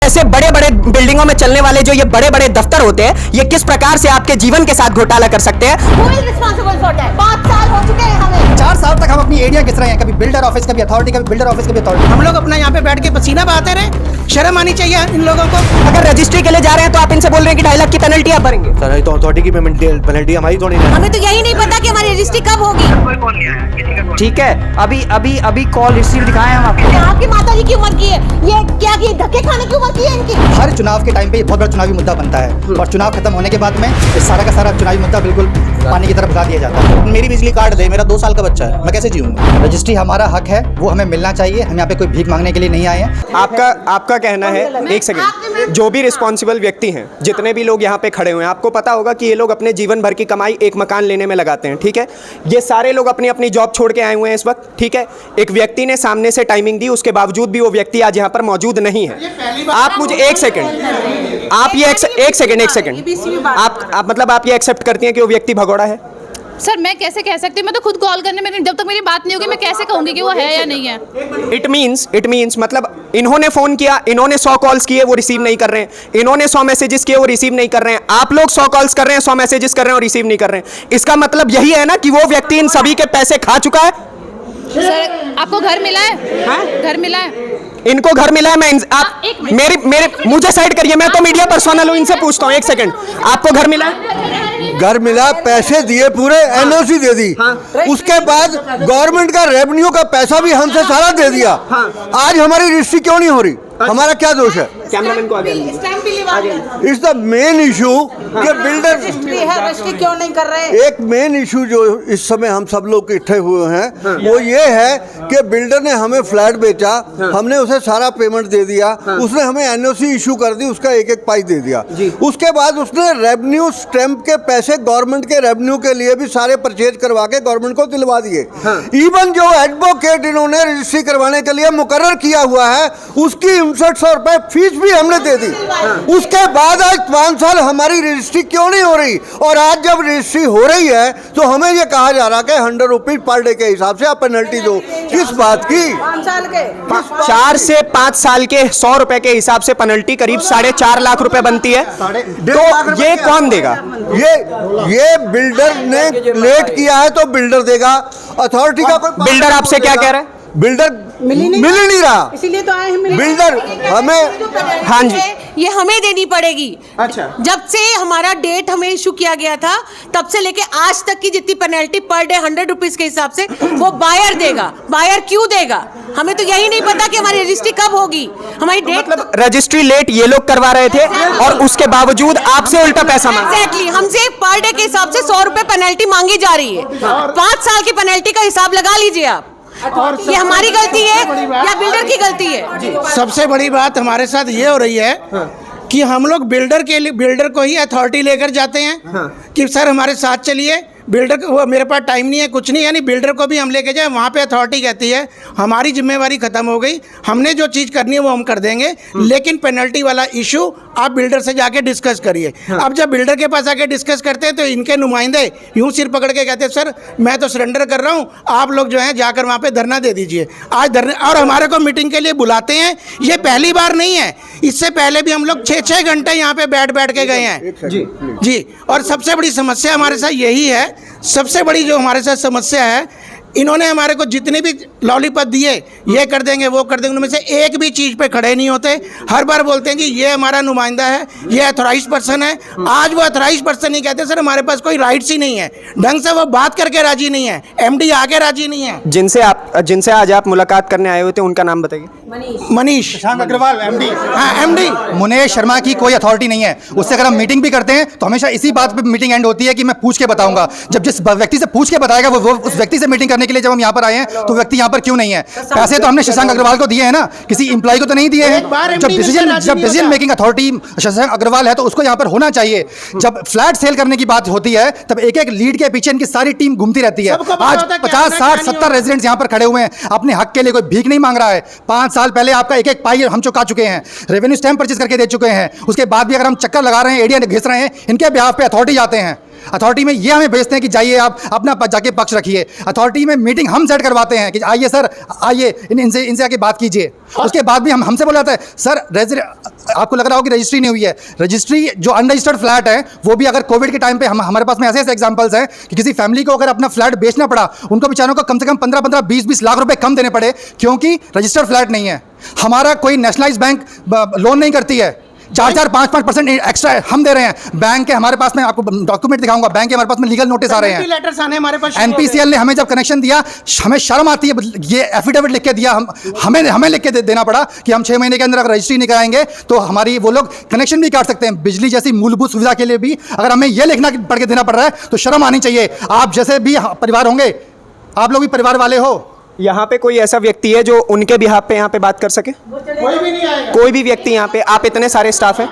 ऐसे बड़े बड़े बिल्डिंगों में चलने वाले जो ये बड़े बड़े दफ्तर होते हैं, ये किस प्रकार से आपके जीवन के साथ घोटाला कर सकते हैं? Responsible for that. 5 साल हो चुके हैं हमें। 4 साल तक हम अपनी एरिया किस रहे हैं, कभी बिल्डर ऑफिस, कभी अथॉरिटी, कभी बिल्डर ऑफिस, कभी अथॉरिटी। हम लोग अपना यहाँ पे बैठ के पसीना बहाते रहे, शर्म आनी चाहिए इन लोगों को। अगर रजिस्ट्री के लिए जा रहे हैं तो आप इनसे बोल रहे हैं कि 2.5 लाख की पेनल्टी आप भरेंगे। सर तो अथॉरिटी की पेनल्टी हमारी थोड़ी है। हमें तो यही नहीं पता कि हमारी रजिस्ट्री कब होगी। ठीक है, अभी कॉल रिसीव दिखाए हम आपको। आपकी माता जी की उम्र की है, ये क्या की धक्के खाने की उम्र की है इनकी। हर चुनाव के टाइम पे ये बहुत बड़ा चुनावी मुद्दा बनता है और चुनाव खत्म होने के बाद में ये सारा का सारा चुनावी मुद्दा बिल्कुल पानी की तरफ भगा दिया जाता है। मेरी बिजली काट दे, मेरा 2 साल का बच्चा है, मैं कैसे जीऊंगा? रजिस्ट्री हमारा हक है, वो हमें मिलना चाहिए। हम यहाँ पे कोई भीख मांगने के लिए नहीं आए हैं। आपका कहना है, एक सेकंड, जो भी रिस्पॉन्सिबल व्यक्ति हैं, जितने भी लोग यहाँ पे खड़े हुए हैं, आपको पता होगा कि ये लोग अपने जीवन भर की कमाई एक मकान लेने में लगाते हैं, ठीक है? ये सारे लोग अपनी अपनी जॉब छोड़ के आए हुए हैं इस वक्त, ठीक है? एक व्यक्ति ने सामने से टाइमिंग दी, उसके बावजूद भी वो व्यक्ति आज यहाँ पर मौजूद नहीं है। आप मुझे एक सेकंड, आप ये एक सेकंड, आप मतलब आप ये एक्सेप्ट करती हैं कि वो व्यक्ति भगोड़ा है? सर मैं कैसे कह सकती हूँ, मैं तो खुद कॉल करने में, जब तक मेरी बात नहीं होगी मैं कैसे कहूँगी कि वो है या नहीं है। इट मीन्स मतलब इन्होंने फोन किया, इन्होंने 100 कॉल्स किए, वो रिसीव नहीं कर रहे हैं, इन्होंने 100 मैसेजेस किए, वो रिसीव नहीं कर रहे हैं, आप लोग 100 कॉल्स कर रहे हैं, 100 मैसेजेस कर रहे हैं और रिसीव नहीं कर रहे हैं। इसका मतलब यही है ना कि वो व्यक्ति इन सभी के पैसे खा चुका है। सर आपको घर मिला है? हाँ? घर मिला है? इनको घर मिला है। मैं आप मेरे मुझे साइड करिए, मैं तो मीडिया पर्सनल हूं, इनसे पूछता हूं, एक सेकंड, आपको घर मिला है? घर मिला, पैसे दिए, पूरे एनओसी दे दी। उसके बाद गवर्नमेंट का रेवेन्यू का पैसा भी हमसे सारा दे दिया। आज हमारी रजिस्ट्री क्यों नहीं हो रही? हमारा क्या दोष है? कैमरामैन को आगे इट्स द मेन इशू कि बिल्डर रजिस्ट्री क्यों नहीं कर रहे? एक मेन इशू जो इस समय हम सब लोग इकट्ठे हुए हैं वो ये है कि बिल्डर ने हमें फ्लैट बेचा, हमने उसे सारा पेमेंट दे दिया, उसने हमें एनओसी इशू कर दी, उसका एक पाई दे दिया। उसके बाद उसने रेवेन्यू स्टैंप के पैसे गवर्नमेंट के रेवेन्यू के लिए भी सारे परचेज करवा के गवर्नमेंट को दिलवा दिए। इवन जो एडवोकेट इन्होंने रजिस्ट्री करवाने के लिए मुकर्रर किया हुआ है, उसकी 5900 रुपए फीस भी हमने दे दी। उसके बाद आज 5 साल हमारी रजिस्ट्री क्यों नहीं हो रही? और आज जब रजिस्ट्री हो रही है तो हमें ये कहा जा रहा है कि 100 रुपीज पर डे के हिसाब से आप पेनल्टी दो। किस बात की? 5 साल के 4 से 5 साल के 100 रुपए के हिसाब से पेनल्टी करीब 4.5 लाख रुपए बनती है। तो ये कौन देगा? ये बिल्डर ने लेट किया है तो बिल्डर देगा। अथॉरिटी का कोई बिल्डर आपसे क्या कह रहा है? बिल्डर मिल ही नहीं रहा, इसीलिए तो आए हैं। बिल्डर हमें, हाँ जी, ये हमें देनी पड़ेगी। अच्छा, जब से हमारा डेट हमें इशू किया गया था तब से लेके आज तक की जितनी पेनल्टी पर डे 100 रुपीज के हिसाब से वो बायर देगा। बायर क्यों देगा? हमें तो यही नहीं पता कि हमारी रजिस्ट्री कब होगी। हमारी डेट मतलब रजिस्ट्री लेट ये लोग करवा रहे थे और उसके बावजूद आपसे उल्टा पैसा मांगा। एग्जैक्टली, हमसे पर डे के हिसाब से 100 रुपए पेनल्टी मांगी जा रही है। 5 साल की पेनल्टी का हिसाब लगा लीजिए आप। ये हमारी गलती है या बिल्डर की गलती है? सबसे बड़ी बात हमारे साथ ये हो रही है कि हम लोग बिल्डर को ही अथॉरिटी लेकर जाते हैं कि सर हमारे साथ चलिए। बिल्डर को वो मेरे पास टाइम नहीं है, कुछ नहीं, यानी बिल्डर को भी हम लेके जाए, वहाँ पे अथॉरिटी कहती है हमारी जिम्मेवारी खत्म हो गई, हमने जो चीज़ करनी है वो हम कर देंगे, लेकिन पेनल्टी वाला इशू आप बिल्डर से जाके डिस्कस करिए। अब जब बिल्डर के पास आके डिस्कस करते हैं तो इनके नुमाइंदे यूँ सिर पकड़ के कहते हैं सर मैं तो सरेंडर कर रहा हूँ, आप लोग जो है जाकर वहाँ पर धरना दे दीजिए। आज धरने, और हमारे को मीटिंग के लिए बुलाते हैं। ये पहली बार नहीं है, इससे पहले भी हम लोग 6-6 घंटे यहाँ पे बैठ के गए हैं जी। और सबसे बड़ी समस्या हमारे साथ यही है, सबसे बड़ी जो हमारे साथ समस्या है, इन्होंने हमारे को जितने भी लॉलीपॉप दिए, ये कर देंगे वो कर देंगे, उनमें से एक भी चीज़ पे खड़े नहीं होते। हर बार बोलते हैं कि ये हमारा नुमाइंदा है, ये अथोराइज्ड पर्सन है। आज वो अथोराइज्ड पर्सन नहीं कहते सर हमारे पास कोई राइट्स ही नहीं है, ढंग से वो बात करके राजी नहीं है, एमडी आके राजी नहीं है। जिनसे आज आप मुलाकात करने आए हुए थे उनका नाम बताइए। मनीष अग्रवाल एमडी। हाँ एमडी मुनेश शर्मा की कोई अथॉरिटी नहीं है। उससे अगर हम मीटिंग भी करते हैं तो हमेशा इसी बात पे मीटिंग एंड होती है कि मैं पूछ के बताऊंगा। जब जिस व्यक्ति से पूछ के बताएगा वो उस व्यक्ति से मीटिंग करने के लिए जब हम यहाँ पर आए हैं तो व्यक्ति यहाँ पर क्यों नहीं है? पैसे तो हमने शशांक अग्रवाल को दिए हैं ना, किसी एम्प्लॉय को तो नहीं दिए हैं। जब decision making authority Shashank Agarwal है तो उसको यहाँ पर होना चाहिए। जब फ्लैट सेल करने की बात होती है तब एक लीड के पीछे इनकी सारी टीम घूमती रहती है। आज 50, 60, 70 रेजिडेंट्स यहाँ पर खड़े हुए हैं, अपने हक के लिए कोई भीख नहीं मांग रहा है। 5 साल पहले आपका एक पाई हम चुका चुके हैं, रेवेन्यू स्टैम्प परचेज करके दे चुके हैं। उसके बाद भी अगर हम चक्कर लगा रहे हैं, एरिया घिस रहे हैं, इनके बिहाफ पे अथॉरिटी जाते हैं। अथॉरिटी में ये हमें भेजते हैं कि जाइए आप अपना जाके पक्ष रखिए। अथॉरिटी में मीटिंग हम सेट करवाते हैं कि आइए सर, आइए इनसे आके बात कीजिए। उसके बाद भी हमसे बोला जाता है सर आपको लग रहा हो कि रजिस्ट्री नहीं हुई है। रजिस्ट्री जो अनरजिस्टर्ड फ्लैट है वो भी अगर कोविड के टाइम पे हमारे पास में ऐसे एग्जांपल्स हैं कि किसी फैमिली को अगर अपना फ्लैट बेचना पड़ा, उनको बेचारों को कम से कम 15-15, 20-20 लाख रुपए कम देने पड़े क्योंकि रजिस्टर्ड फ्लैट नहीं है। हमारा कोई नेशनलाइज बैंक लोन नहीं करती है, 4-4, 5-5% एक्स्ट्रा हम दे रहे हैं। बैंक के हमारे पास में, आपको डॉक्यूमेंट दिखाऊंगा, बैंक के हमारे पास में लीगल नोटिस आ रहे हैं, लेटर्स आने हमारे पास। एनपीसीएल ने हमें जब कनेक्शन दिया, हमें शर्म आती है, ये एफिडेविट लिख के दिया, हमें लिख के देना पड़ा कि हम 6 महीने के अंदर अगर रजिस्ट्री नहीं कराएंगे तो हमारी वो लोग कनेक्शन भी काट सकते हैं। बिजली जैसी मूलभूत सुविधा के लिए भी अगर हमें ये लिखना पढ़ के देना पड़ रहा है तो शर्म आनी चाहिए। आप जैसे भी परिवार होंगे, आप लोग भी परिवार वाले हो। यहाँ पे कोई ऐसा व्यक्ति है जो उनके बिहाफ पे यहाँ पे बात कर सके? कोई भी नहीं आएगा। कोई भी व्यक्ति यहाँ पे, आप इतने सारे स्टाफ हैं,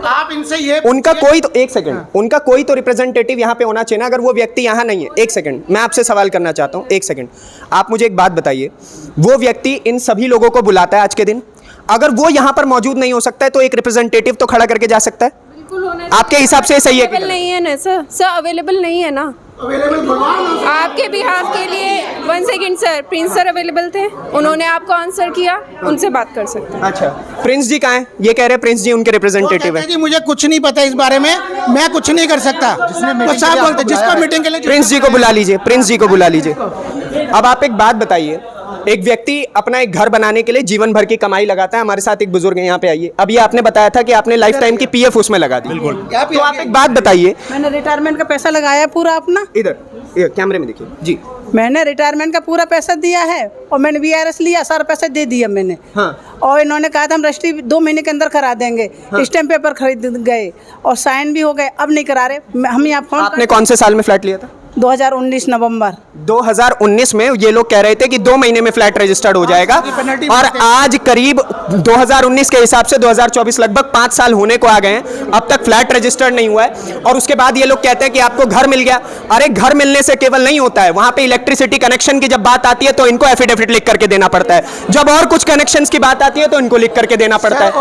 आप इनसे ये उनका कोई तो, एक सेकंड, उनका कोई तो रिप्रेजेंटेटिव यहाँ पे होना चाहिए ना। अगर वो व्यक्ति यहाँ नहीं है, एक सेकंड, मैं आपसे सवाल करना चाहता हूँ, एक सेकंड, आप मुझे एक बात बताइए। वो व्यक्ति इन सभी लोगों को बुलाता है आज के दिन, अगर वो यहाँ पर मौजूद नहीं हो सकता है तो एक रिप्रेजेंटेटिव तो खड़ा करके जा सकता है। आपके हिसाब से सही है कि नहीं है ना सर अवेलेबल नहीं है ना आपके बिहाफ के लिए। 1 second sir, Prince sir available थे, उन्होंने आपको आंसर किया, उनसे बात कर सकते हैं। अच्छा, प्रिंस जी कहाँ हैं? ये कह रहे हैं प्रिंस जी उनके रिप्रेजेंटेटिव है। जी मुझे कुछ नहीं पता इस बारे में, मैं कुछ नहीं कर सकता। वो साहब बोलते जिसको मीटिंग के लिए, प्रिंस जी को बुला लीजिए, प्रिंस जी को बुला लीजिए। अब आप एक बात बताइए, एक व्यक्ति अपना एक घर बनाने के लिए जीवन भर की कमाई लगाता है। हमारे साथ एक बुजुर्ग है, यहाँ पे आइए। अब ये आपने बताया था कि आपने लाइफ टाइम की पीएफ उसमें लगा दी। बिल्कुल। तो आप एक बात बताइए। मैंने रिटायरमेंट का पैसा लगाया पूरा अपना, इधर कैमरे में देखिए जी। मैंने रिटायरमेंट का पूरा पैसा दिया है और मैंने VRS लिया, सारा पैसा दे दिया मैंने। हाँ। और इन्होंने कहा था हम रजिस्ट्री 2 महीने के अंदर करा देंगे। स्टैम्प पेपर खरीद गए और साइन भी हो गए, अब नहीं करा रहे। हम यहाँ फोन, आपने कौन से साल में फ्लैट लिया था? 2019 नवंबर 2019 में ये लोग कह रहे थे कि 2 महीने में फ्लैट रजिस्टर्ड हो जाएगा, और आज करीब 2019 के हिसाब से 2024 लगभग 5 साल होने को आ गए हैं, अब तक फ्लैट रजिस्टर्ड नहीं हुआ है। और उसके बाद ये लोग कहते हैं कि आपको घर मिल गया। अरे घर मिलने से केवल नहीं होता है, वहां पे इलेक्ट्रिसिटी कनेक्शन की जब बात आती है तो इनको एफिडेविट लिख करके देना पड़ता है, जब और कुछ कनेक्शन की बात आती है तो इनको लिख करके देना पड़ता है।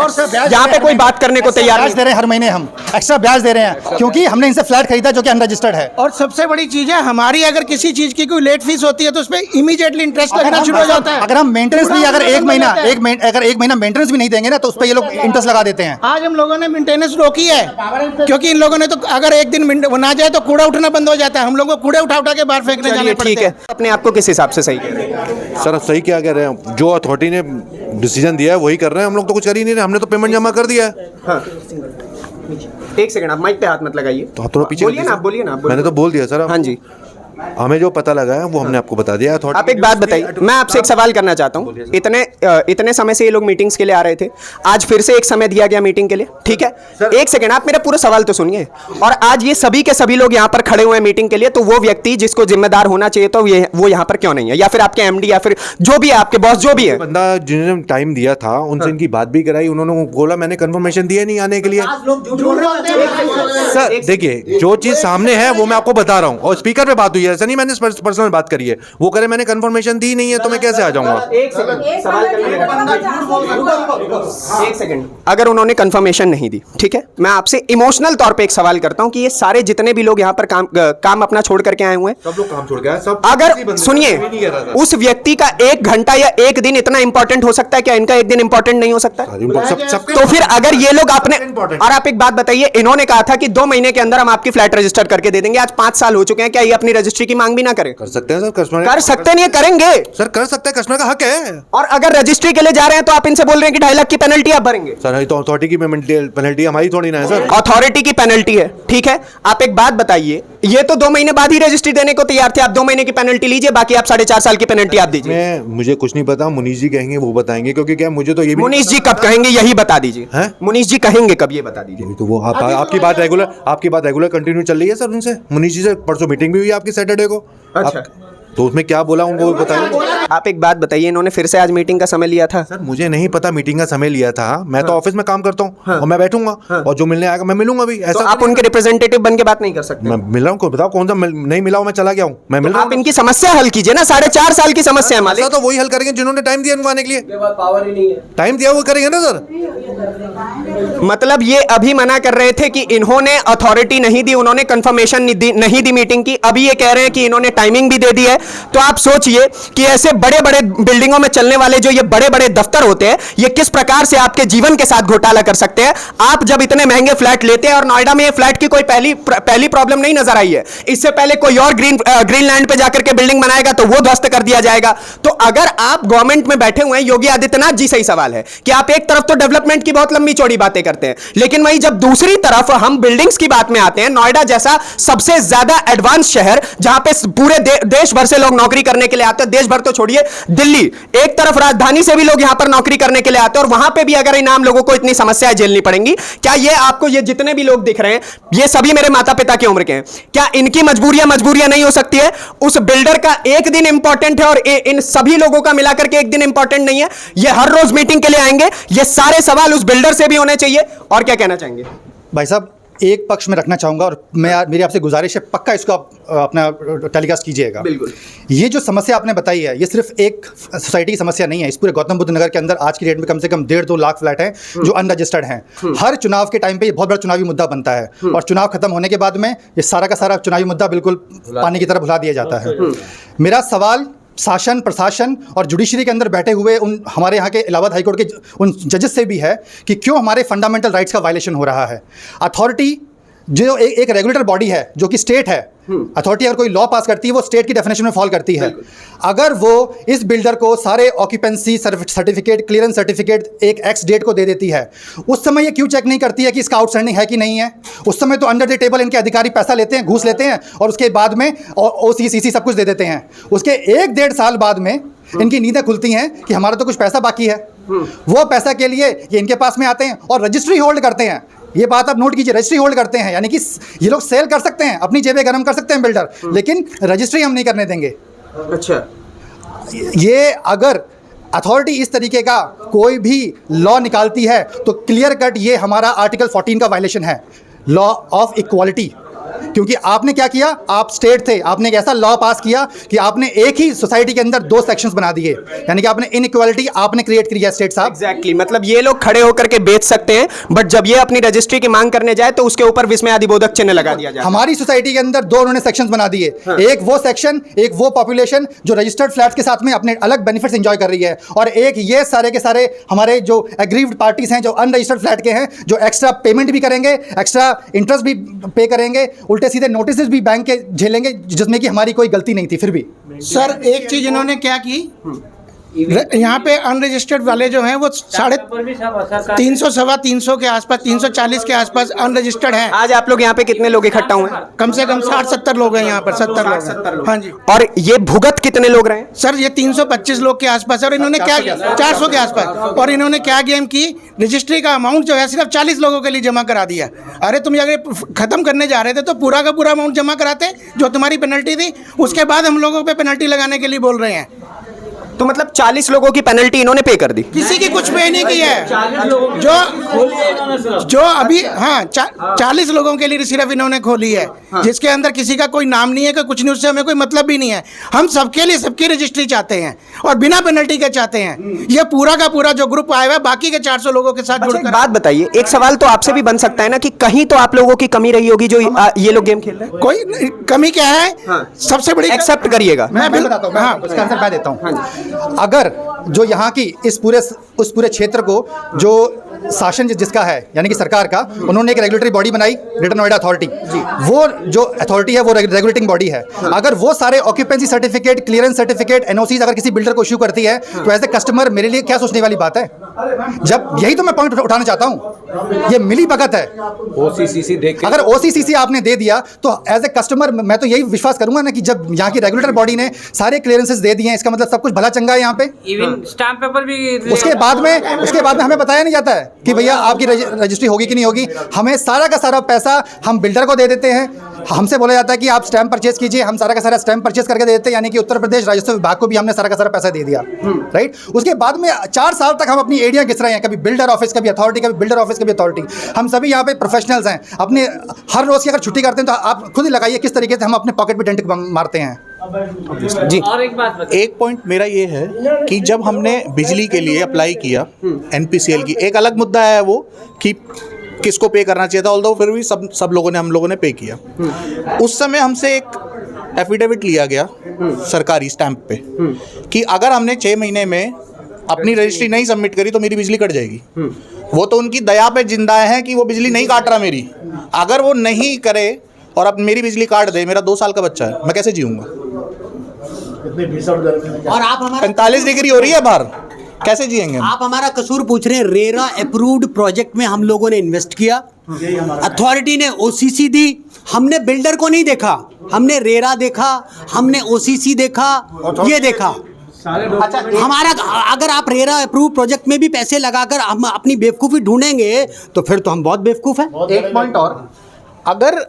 यहाँ पे कोई बात करने को तैयार नहीं दे रहे हैं, हर महीने हम एक्स्ट्रा ब्याज दे रहे हैं क्योंकि हमने इनसे फ्लैट खरीदा जो कि अनरजिस्टर्ड है। और सबसे बड़ी चीज है हमारी, अगर किसी चीज की कोई लेट फीस होती है तो उसमें इमीडिएटली इंटरेस्ट लगना शुरू हो जाता है। अगर हम मेंटेनेंस भी अगर एक महीना मेंटेनेंस भी नहीं देंगे ना तो उस पर ये लोग इंटरेस्ट लगा देते हैं। आज हम लोगों ने मेंटेनेंस रोकी है क्योंकि इन लोगों ने तो अगर एक दिन ना जाए तो कूड़ा उठना बंद हो जाता है। हम लोगों को कूड़े उठा के बाहर फेंकने जाने पड़ते हैं। ठीक है, अपने आप को किस हिसाब से सही कह रहे हैं? सर अब सही क्या कह रहे हैं, जो अथॉरिटी ने डिसीजन दिया है वही कर रहे हैं। हम लोग तो कुछ कर ही नहीं रहे, हमने तो पेमेंट जमा कर दिया है। हाँ। एक सेकंड, आप माइक पे हाथ मत लगाइए। तो आप थोड़ा पीछे बोलिए ना, बोलिए ना। मैंने तो बोल दिया सर। हाँ जी, हमें जो पता लगा है वो हमने आपको बता दिया। आप एक बात बताइए, मैं आपसे एक सवाल करना चाहता हूँ। इतने समय से ये लोग मीटिंग्स के लिए आ रहे थे, आज फिर से एक समय दिया गया मीटिंग के लिए, ठीक है? एक सेकंड, आप मेरा पूरा सवाल तो सुनिए। और आज ये सभी के सभी लोग यहाँ पर खड़े हुए हैं मीटिंग के लिए, तो वो व्यक्ति जिसको जिम्मेदार होना चाहिए तो वो यहाँ पर क्यों नहीं है? या फिर आपके MD या फिर जो भी है, आपके बॉस जो भी है। बंदा जिन्होंने टाइम दिया था उनसे इनकी बात भी कराई, उन्होंने बोला मैंने कंफर्मेशन दिया नहीं आने के लिए। सर देखिए, जो चीज सामने है वो मैं आपको बता रहा हूँ, और स्पीकर पे बात हुई है, ऐसा नहीं मैंने पर्सनल बात करी है। वो करे मैंने कंफर्मेशन दी नहीं है तो मैं कैसे आ जाऊंगा? एक सेकंड, सवाल करने एक सेकंड, अगर उन्होंने कंफर्मेशन नहीं दी, ठीक है, मैं आपसे इमोशनल तौर पे एक सवाल करता हूं कि ये सारे जितने भी लोग यहाँ पर काम अपना छोड़ करके आए हुए हैं, सब लोग काम छोड़ गए, सब अगर सुनिए, उस व्यक्ति का 1 घंटा या 1 दिन इतना इंपॉर्टेंट हो सकता है, क्या इनका 1 दिन इंपॉर्टेंट नहीं हो सकता? तो फिर अगर ये लोग अपने, और आप एक बात बताइए, इन्होंने कहा था कि 2 महीने के अंदर हम आपकी फ्लैट रजिस्टर करके दे देंगे, आज 5 साल हो चुके हैं, क्या ये अपनी रजिस्ट्री की मांग भी ना करें? कर सकते हैं सर, कस्टमर कर सकते नहीं, करेंगे सर, कर सकते हैं, कस्टमर का हक है। और अगर रजिस्ट्री के लिए जा रहे हैं तो आप इनसे बोल रहे हैं कि 2.5 लाख की पेनल्टी आप भरेंगे। सर तो अथॉरिटी की पेनल्टी हमारी थोड़ी ना है सर। अथॉरिटी की पेनल्टी है, ठीक है। आप एक बात बताइए, ये तो 2 महीने बाद ही रजिस्ट्री देने को तैयार थे, आप 2 महीने की पेनल्टी लीजिए, बाकी आप 4.5 साल की पेनल्टी आप दीजिए। मुझे कुछ नहीं पता, मुनीश जी कहेंगे वो बताएंगे, क्योंकि क्या मुझे तो ये भी मुनीश जी कब कहेंगे यही बता दीजिए। मुनीश जी कहेंगे कब ये बता दीजिए। तो वो आपकी बात रेगुलर कंटिन्यू चल रही है सर उनसे। मुनीश जी से परसों मीटिंग भी हुई आपकी सैटरडे को। अच्छा, तो उसमें क्या बोला उनको बताइए। आप एक बात बताइए, इन्होंने फिर से आज मीटिंग का समय लिया था? सर मुझे नहीं पता मीटिंग का समय लिया था, मैं तो ऑफिस में काम करता हूँ और मैं बैठूंगा और जो मिलने आएगा मैं मिलूंगा भी। तो ऐसा आप उनके रिप्रेजेंटेटिव बन के बात नहीं कर सकते? मैं मिल रहा हूँ, बताओ कौन सा नहीं मिला हूँ, मैं चला गया हूँ, मैं मिल रहा आप हूँ। इनकी समस्या हल कीजिए ना, 4.5 साल की समस्या है मालिक। ऐसा तो वही हल करेंगे जिन्होंने टाइम दिया इनको आने के लिए। पावर ही नहीं है, टाइम दिया वो करेंगे ना सर। मतलब ये अभी मना कर रहे थे कि इन्होंने अथॉरिटी नहीं दी, उन्होंने कंफर्मेशन नहीं दी मीटिंग की, अभी ये कह रहे हैं कि इन्होंने टाइमिंग भी दे दी है। तो आप सोचिए कि ऐसे बड़े बड़े बिल्डिंगों में चलने वाले जो ये बड़े बड़े दफ्तर होते हैं, ये किस प्रकार से आपके जीवन के साथ घोटाला कर सकते हैं। आप जब इतने महंगे फ्लैट लेते हैं, और नोएडा में ये फ्लैट की कोई पहली प्रॉब्लम नहीं नजर आई है, इससे पहले कोई और ग्रीनलैंड पे जाकर के बिल्डिंग बनाएगा तो वो ध्वस्त कर दिया जाएगा। तो अगर आप गवर्नमेंट में बैठे हुए हैं, योगी आदित्यनाथ जी से ही सवाल है कि आप एक तरफ तो डेवलपमेंट की बहुत लंबी चौड़ी बातें करते हैं, लेकिन वहीं जब दूसरी तरफ हम बिल्डिंग्स की बात में आते हैं, नोएडा जैसा सबसे ज्यादा एडवांस शहर जहां पे पूरे देश भर से लोग नौकरी करने के लिए आते हैं, देश भर तो छोड़िए, दिल्ली एक तरफ राजधानी से भी लोग यहां पर नौकरी करने के लिए आते हैं, और वहां पे भी अगर इन आम लोगों को इतनी समस्याएं झेलनी पड़ेंगी, क्या ये आपको, ये जितने भी लोग दिख रहे हैं, ये सभी मेरे माता पिता की उम्र के हैं, क्या इनकी मजबूरियां नहीं हो सकती है? उस बिल्डर का एक दिन इंपॉर्टेंट है और इन सभी लोगों का मिलाकर के एक दिन इंपॉर्टेंट नहीं है? ये हर रोज मीटिंग के लिए आएंगे, ये सारे सवाल उस बिल्डर से भी होने चाहिए। और क्या कहना चाहेंगे? भाई साहब एक पक्ष में रखना चाहूँगा, और मेरी आपसे गुजारिश है पक्का इसको आप अपना टेलीकास्ट कीजिएगा। बिल्कुल। ये जो समस्या आपने बताई है, ये सिर्फ एक सोसाइटी की समस्या नहीं है। इस पूरे गौतम बुद्ध नगर के अंदर आज की डेट में कम से कम 1.5-2 लाख फ्लैट हैं जो अनरजिस्टर्ड हैं। हर चुनाव के टाइम पे ये बहुत बड़ा चुनावी मुद्दा बनता है, और चुनाव खत्म होने के बाद में ये सारा का सारा चुनावी मुद्दा बिल्कुल पानी की तरह भुला दिया जाता है। मेरा सवाल शासन, प्रशासन और जुडिशरी के अंदर बैठे हुए उन हमारे यहाँ के इलाहाबाद हाईकोर्ट के उन जजेस से भी है कि क्यों हमारे फंडामेंटल राइट्स का वायलेशन हो रहा है। अथॉरिटी जो एक रेगुलेटर बॉडी है, जो कि स्टेट है, अथॉरिटी अगर कोई लॉ पास करती है वो स्टेट की डेफिनेशन में फॉल करती है। अगर वो इस बिल्डर को सारे ऑक्यूपेंसी सर्टिफिकेट, क्लियरेंस सर्टिफिकेट एक एक्स डेट को दे देती है, उस समय ये क्यों चेक नहीं करती है कि इसका आउटस्टैंडिंग है कि नहीं है? उस समय तो अंडर द टेबल इनके अधिकारी पैसा लेते हैं, घूस लेते हैं, और उसके बाद में OCCC सब कुछ दे देते हैं। उसके 1-1.5 साल बाद में इनकी नींदें खुलती हैं कि हमारा तो कुछ पैसा बाकी है। वो पैसा के लिए ये इनके पास में आते हैं और रजिस्ट्री होल्ड करते हैं। ये बात आप नोट कीजिए, रजिस्ट्री होल्ड करते हैं, यानी कि ये लोग सेल कर सकते हैं, अपनी जेबें गर्म कर सकते हैं बिल्डर, लेकिन रजिस्ट्री हम नहीं करने देंगे। अच्छा, ये अगर अथॉरिटी इस तरीके का कोई भी लॉ निकालती है तो क्लियर कट ये हमारा आर्टिकल 14 का वायलेशन है, लॉ ऑफ इक्वालिटी। क्योंकि आपने क्या किया, आप स्टेट थे, आपने एक ऐसा लॉ पास किया कि आपने एक ही सोसाइटी के अंदर 2 सेक्शंस बना दिए, यानी कि आपने इनइक्वालिटी आपने क्रिएट की है स्टेट साहब। एग्जैक्टली, मतलब ये लोग खड़े होकर के बेच सकते हैं, बट जब ये अपनी रजिस्ट्री की मांग करने जाए तो उसके ऊपर विस्मयादिबोधक चिन्ह लगा दिया जाए। हमारी सोसाइटी के अंदर 2 उन्होंने सेक्शंस बना दिए। हाँ। एक वो सेक्शन, एक वो पॉपुलेशन जो रजिस्टर्ड फ्लैट्स के साथ में अपने अलग बेनिफिट्स एंजॉय कर रही है, और एक ये सारे के सारे हमारे जो एग्रीव्ड पार्टीज हैं जो अनरजिस्टर्ड फ्लैट के हैं, जो एक्स्ट्रा पेमेंट भी करेंगे, एक्स्ट्रा इंटरेस्ट भी पे करेंगे, उल्टे सीधे नोटिस भी बैंक के झेलेंगे, जिसमें कि हमारी कोई गलती नहीं थी। फिर भी सर एक चीज इन्होंने क्या की, यहाँ पे अनरजिस्टर्ड वाले जो हैं वो 350 सवा 300 के आसपास, 340 के आसपास अनरजिस्टर्ड हैं। आज आप लोग यहाँ पे कितने लोग इकट्ठा हुए हैं? कम से कम 60-70 लोग हैं यहाँ पर, 70 लोग। हाँ जी। और ये भुगत कितने लोग रहे हैं? सर ये 325 लोग के आसपास है, और इन्होंने क्या, 400 के आसपास, और इन्होंने क्या गेम की, रजिस्ट्री का अमाउंट जो है सिर्फ 40 लोगों के लिए जमा करा दिया। अरे तुम अगर खत्म करने जा रहे थे तो पूरा का पूरा अमाउंट जमा कराते, जो तुम्हारी पेनल्टी थी, उसके बाद हम लोगों पे पेनल्टी लगाने के लिए बोल रहे हैं। तो मतलब 40 लोगों की पेनल्टी इन्होंने पे कर दी, किसी की कुछ पे नहीं की है। जो अभी, हाँ 40 लोगों के लिए सिर्फ इन्होंने खोली है, जिसके अंदर किसी का कोई नाम नहीं है, कोई कुछ नहीं, उससे हमें कोई मतलब भी नहीं है। हम सबके लिए सबकी रजिस्ट्री चाहते हैं और बिना पेनल्टी के चाहते हैं। ये पूरा का पूरा जो ग्रुप आया हुआ है बाकी के 400 लोगों के साथ जुड़कर। बात बताइए, एक सवाल तो आपसे भी बन सकता है ना कि कहीं तो आप लोगों की कमी रही होगी जो ये लोग गेम खेल रहे हैं। कोई कमी क्या है? सबसे बड़ी एक्सेप्ट करिएगा, मैं बताता हूँ, हाँ उसका आंसर मैं देता हूँ। अगर जो यहाँ की उस पूरे क्षेत्र को जो शासन जिसका है, यानी कि सरकार का, उन्होंने एक रेगुलेटरी बॉडी बनाई, ग्रेटर नोएडा अथॉरिटी। वो जो अथॉरिटी है वो रेगुलेटिंग बॉडी है। अगर वो सारे occupancy certificate, clearance certificate, NOCs अगर किसी बिल्डर को इशू करती है तो एज ए कस्टमर मेरे लिए क्या सोचने वाली बात है? जब यही तो मैं पॉइंट उठाना चाहता हूँ, ये मिली भगत है। OCCC देख के अगर OCCC आपने दे दिया तो एज ए कस्टमर मैं तो यही विश्वास करूंगा ना कि जब यहाँ की रेगुलेटर बॉडी ने सारे क्लियरेंसेस दे दिए हैं, इसका मतलब सब कुछ भला चंगा है यहाँ पे। इवन स्टाम्प पेपर भी उसके बाद में हमें बताया नहीं जाता है कि भैया आपकी रजिस्ट्री होगी कि नहीं होगी। हमें सारा का सारा पैसा हम बिल्डर को दे देते हैं, हमसे बोला जाता है कि आप स्टैम्प परचेज कीजिए, हम सारा का सारा स्टैम्प परचेज करके देते हैं, यानी कि उत्तर प्रदेश राजस्व विभाग को भी हमने सारा का सारा पैसा दे दिया, राइट। उसके बाद में 4 साल तक हम अपनी एरिया घिस रहे हैं, कभी बिल्डर ऑफिस, कभी अथॉरिटी, कभी बिल्डर ऑफिस, कभी अथॉरिटी। हम सभी यहाँ पे प्रोफेशनल्स हैं, अपने हर रोज़ की अगर छुट्टी करते हैं तो आप खुद ही लगाइए किस तरीके से हम अपने पॉकेट में डेंट मारते हैं। जी, एक पॉइंट मेरा ये है कि जब हमने बिजली के लिए अप्लाई किया NPCL की, एक अलग मुद्दा है वो कि किसको पे करना चाहिए था, ऑल्दो फिर भी सब लोगों ने, हम लोगों ने पे किया। उस समय हमसे एक एफिडेविट लिया गया सरकारी स्टैंप पे कि अगर हमने 6 महीने में अपनी रजिस्ट्री नहीं सबमिट करी तो मेरी बिजली कट जाएगी। वो तो उनकी दया पे जिंदा है कि वो बिजली नहीं काट रहा मेरी। अगर वो नहीं करे और अब मेरी बिजली काट दे, मेरा 2 साल का बच्चा है, मैं कैसे जीऊँगा? और आप हमारा 45 डिग्री हो रही है बाहर, कैसे जिएंगे? आप हमारा कसूर पूछ रहे हैं। रेरा अप्रूव्ड प्रोजेक्ट में हम लोगों ने इन्वेस्ट किया, अथॉरिटी ने OCC दी, हमने बिल्डर को नहीं देखा, हमने रेरा देखा, हमने OCC देखा, ये देखा। हमारा अगर आप रेरा अप्रूव प्रोजेक्ट में भी पैसे लगाकर हम अपनी बेवकूफ़ी ढूंढेंगे तो फिर तो हम बहुत बेवकूफ़ हैं। एक पॉइंट और, अगर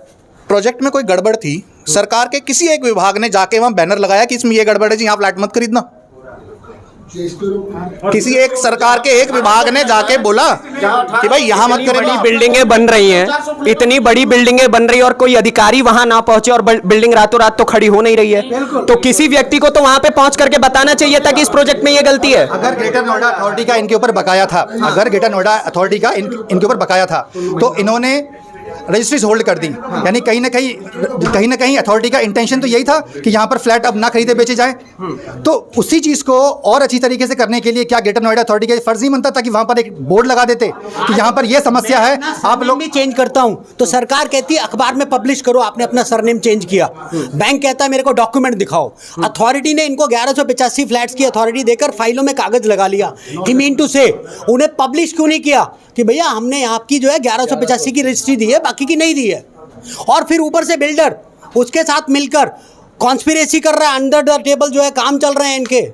प्रोजेक्ट में कोई गड़बड़ थी, सरकार के किसी एक विभाग ने जाके वहां बैनर लगाया कि इसमें ये गड़बड़ है जी, यहाँ फ्लैट मत खरीदना। किसी एक सरकार के एक विभाग ने जाके बोला कि भाई यहाँ मत खरीदना। बड़ी बिल्डिंगें बन रही हैं, इतनी बड़ी बिल्डिंगें बन रही है और कोई अधिकारी वहां ना पहुंचे और बिल्डिंग रातों रात तो खड़ी हो नहीं रही है, तो किसी व्यक्ति को तो वहां पे पहुंच करके बताना चाहिए था कि इस प्रोजेक्ट में ये गलती है। अगर ग्रेटर नोएडा अथॉरिटी का इनके ऊपर बकाया था, अगर ग्रेटर नोएडा अथॉरिटी का इनके ऊपर बकाया था तो इन्होंने रजिस्ट्रीज होल्ड कर दी, यानी कहीं ना कहीं अथॉरिटी का इंटेंशन तो यही था कि यहाँ पर फ्लैट अब ना खरीदे बेचे जाए। तो उसी चीज़ को और अच्छी तरीके से करने के लिए क्या ग्रेटर नोएडा अथॉरिटी का फर्ज नहीं बनता था कि वहाँ पर एक बोर्ड लगा देते कि यहाँ पर ये समस्या है, आप लोग भी चेंज करता हूँ तो सरकार कहती है अखबार में पब्लिश करो, आपने अपना सरनेम चेंज किया। बैंक कहता है मेरे को डॉक्यूमेंट दिखाओ। अथॉरिटी ने इनको 1185 फ्लैट्स की अथॉरिटी देकर फाइलों में कागज लगा लिया। ही मीन टू से उन्हें पब्लिश क्यों नहीं किया कि भैया हमने आपकी जो है 1185 की रजिस्ट्री दी है, बाकी की नहीं दी है। और फिर ऊपर से बिल्डर उसके साथ मिलकर कॉन्स्पिरेसी कर रहा है, अंडर द टेबल जो है काम चल रहे हैं इनके।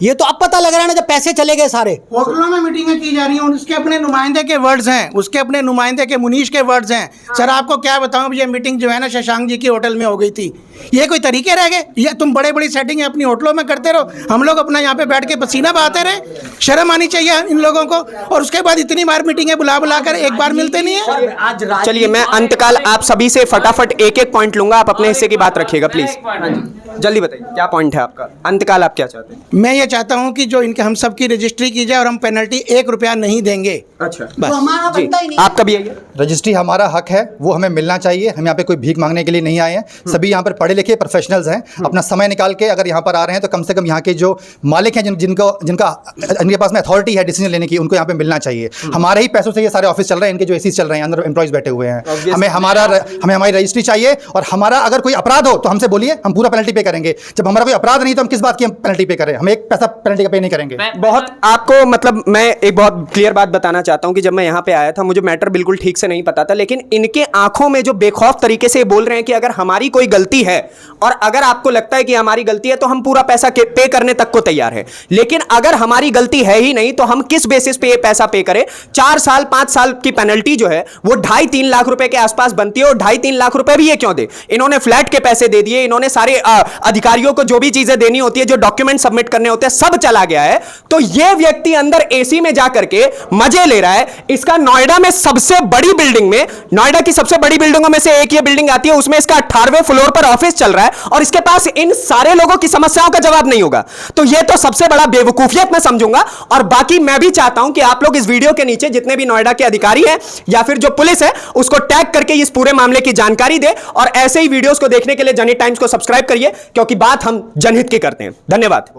ये तो अब पता लग रहा है ना जब पैसे चले गए सारे। होटलों में मीटिंगें की जा रही हैं, उसके अपने नुमाइंदे के वर्ड्स हैं, उसके अपने नुमाइंदे के मुनीश के वर्ड्स हैं। सर आपको क्या बताऊं, ये मीटिंग जो है ना शशांक जी की होटल में हो गई थी। ये कोई तरीके रह गए? ये तुम बड़े बड़ी सेटिंग अपनी होटलों में करते रहो, हम लोग अपना यहाँ पे बैठ के पसीना बहाते रहे। शर्म आनी चाहिए इन लोगों को। और उसके बाद इतनी बार मीटिंगें बुला बुला कर एक बार मिलते नहीं है। चलिए मैं अंतकाल आप सभी से फटाफट एक एक पॉइंट लूंगा, आप अपने हिस्से की बात रखिएगा प्लीज। जल्दी बताइए क्या पॉइंट है आपका, अंतकाल आप क्या चाहते हैं? मैं ये चाहता हूँ कि जो इनके हम सब की रजिस्ट्री की जाए और हम पेनल्टी 1 रुपया नहीं देंगे। अच्छा तो हमारा बनता ही नहीं। आपका भी यही है? रजिस्ट्री हमारा हक है, वो हमें मिलना चाहिए। हम यहाँ पे कोई भीख मांगने के लिए नहीं आए हैं, सभी यहाँ पर पढ़े लिखे प्रोफेशनल्स हैं। अपना समय निकाल के अगर यहाँ पर आ रहे हैं तो कम से कम यहाँ के जो मालिक हैं जिनके पास में अथॉरिटी है डिसीजन लेने की, उनको यहाँ पे मिलना चाहिए। हमारे ही पैसों से ये सारे ऑफिस चल रहे हैं, इनके जो एसीज चल रहे हैं, अंदर एम्प्लॉयज बैठे हुए हैं। हमें हमारी रजिस्ट्री चाहिए और हमारा अगर कोई अपराध हो तो हमसे बोलिए, हम पूरा पेनल्टी पे करेंगे। जब हमारा कोई अपराध नहीं तो हम किस बात की हम पेनल्टी पे करें? हम एक पैसा पेनल्टी का पे नहीं करेंगे। बहुत आपको मतलब मैं एक बहुत क्लियर बात बताना चाहता हूं कि जब मैं यहां पे आया था मुझे मैटर बिल्कुल ठीक से नहीं पता था, लेकिन इनके आंखों में जो बेखौफ तरीके से बोल रहे हैं कि अगर हमारी कोई गलती है और अगर आपको लगता है कि हमारी गलती है तो हम पूरा पैसा पे करने तक को तैयार है, लेकिन अगर हमारी गलती है ही नहीं तो हम किस बेसिस पे ये पैसा पे करें? 4 साल 5 साल की पेनल्टी जो है वो 2.5-3 लाख रुपए के आसपास बनती है और 2.5-3 लाख रुपए भी ये क्यों दे? इन्होंने फ्लैट के पैसे दे दिए, इन्होंने सारे अधिकारियों को जो भी चीजें देनी होती है, जो डॉक्यूमेंट सबमिट करने होते हैं, सब चला गया है। तो ये व्यक्ति अंदर एसी में जाकर के मजे ले रहा है। इसका नोएडा में सबसे बड़ी बिल्डिंग में, नोएडा की सबसे बड़ी बिल्डिंगों में से एक ये बिल्डिंग आती है, उसमें इसका 18वें फ्लोर पर ऑफिस चल रहा है और इसके पास इन सारे लोगों की समस्याओं का जवाब नहीं होगा। तो ये तो सबसे बड़ा बेवकूफियत मैं समझूंगा। और बाकी मैं भी चाहता हूं कि आप लोग इस वीडियो के नीचे जितने भी नोएडा के अधिकारी हैं या फिर जो पुलिस है उसको टैग करके इस पूरे मामले की जानकारी दे और ऐसे ही वीडियोस को देखने के लिए जनहित टाइम्स को सब्सक्राइब करिए, क्योंकि बात हम जनहित की करते हैं। धन्यवाद।